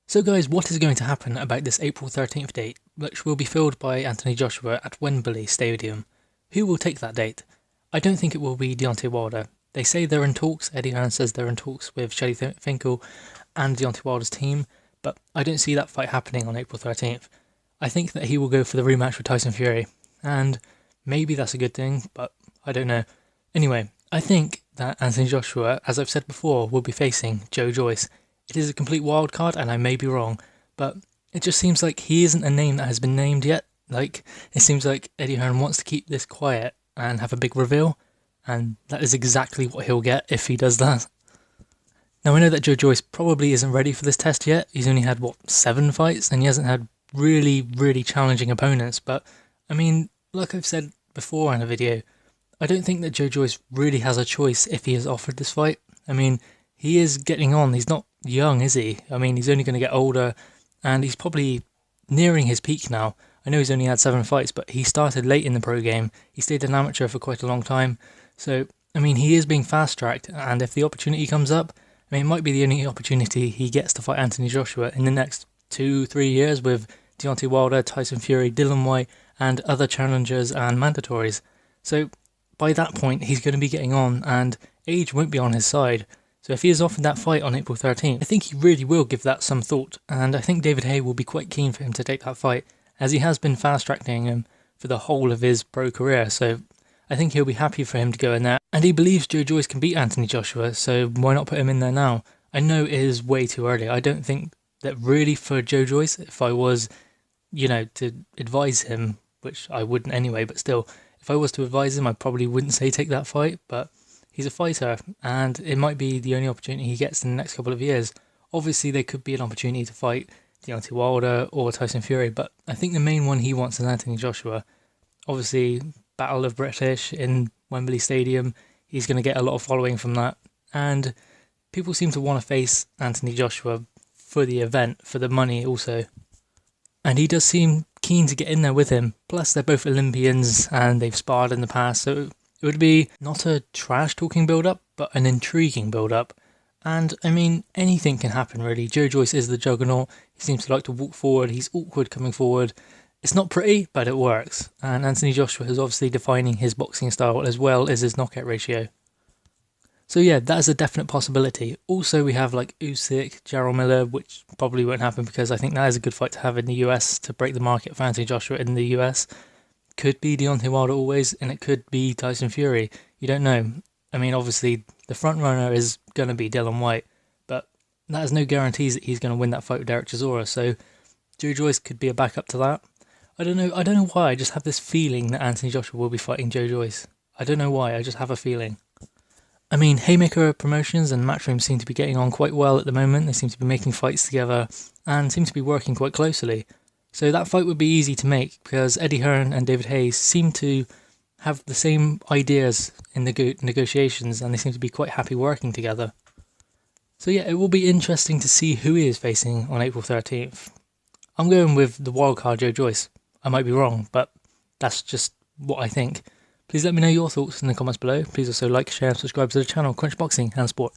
So guys, what is going to happen about this April 13th date, which will be filled by Anthony Joshua at Wembley Stadium? Who will take that date? I don't think it will be Deontay Wilder. They say they're in talks, Eddie Hearn says they're in talks with Shelley Finkel and Deontay Wilder's team, but I don't see that fight happening on April 13th. I think that he will go for the rematch with Tyson Fury, and maybe that's a good thing, but I don't know. Anyway, I think that Anthony Joshua, as I've said before, will be facing Joe Joyce. It is a complete wild card, and I may be wrong, but it just seems like he isn't a name that has been named yet. Like, it seems like Eddie Hearn wants to keep this quiet and have a big reveal, and that is exactly what he'll get if he does that. Now, I know that Joe Joyce probably isn't ready for this test yet. He's only had, 7 fights, and he hasn't had really challenging opponents, but, I mean, like I've said before in a video, I don't think that Joe Joyce really has a choice if he is offered this fight. I mean, he is getting on. He's not young, is he? I mean, he's only going to get older, and he's probably nearing his peak now. I know he's only had 7 fights, but he started late in the pro game. He stayed an amateur for quite a long time. So, I mean, he is being fast-tracked, and if the opportunity comes up, I mean, it might be the only opportunity he gets to fight Anthony Joshua in the next 2-3 years with Deontay Wilder, Tyson Fury, Dillian Whyte, and other challengers and mandatories. So, by that point, he's going to be getting on, and age won't be on his side. So if he is offered that fight on April 13th, I think he really will give that some thought, and I think David Haye will be quite keen for him to take that fight, as he has been fast-tracking him for the whole of his pro career, so I think he'll be happy for him to go in there. And he believes Joe Joyce can beat Anthony Joshua, so why not put him in there now? I know it is way too early. I don't think that really for Joe Joyce, if I was, to advise him, which I wouldn't anyway, but still, if I was to advise him, I probably wouldn't say take that fight, but he's a fighter, and it might be the only opportunity he gets in the next couple of years. Obviously, there could be an opportunity to fight Deontay Wilder or Tyson Fury, but I think the main one he wants is Anthony Joshua. Obviously, Battle of British in Wembley Stadium, he's going to get a lot of following from that, and people seem to want to face Anthony Joshua for the event, for the money also. And he does seem keen to get in there with him, plus they're both Olympians and they've sparred in the past, so it would be not a trash-talking build-up, but an intriguing build-up. And, I mean, anything can happen, really. Joe Joyce is the Juggernaut. He seems to like to walk forward. He's awkward coming forward. It's not pretty, but it works. And Anthony Joshua is obviously defining his boxing style as well as his knockout ratio. So yeah, that is a definite possibility. Also, we have Usyk, Jarrell Miller, which probably won't happen because I think that is a good fight to have in the US to break the market for Anthony Joshua in the US. Could be Deontay Wilder always, and it could be Tyson Fury. You don't know. I mean, obviously, the front runner is going to be Dillian Whyte, but that has no guarantees that he's going to win that fight with Derek Chisora, so Joe Joyce could be a backup to that. I don't know why, I just have this feeling that Anthony Joshua will be fighting Joe Joyce. I don't know why, I just have a feeling. I mean, Haymaker Promotions and Matchroom seem to be getting on quite well at the moment. They seem to be making fights together and seem to be working quite closely. So that fight would be easy to make because Eddie Hearn and David Haye seem to have the same ideas in the negotiations, and they seem to be quite happy working together. So yeah, it will be interesting to see who he is facing on April 13th. I'm going with the wildcard Joe Joyce. I might be wrong, but that's just what I think. Please let me know your thoughts in the comments below. Please also like, share and subscribe to the channel Crunch Boxing and Sport.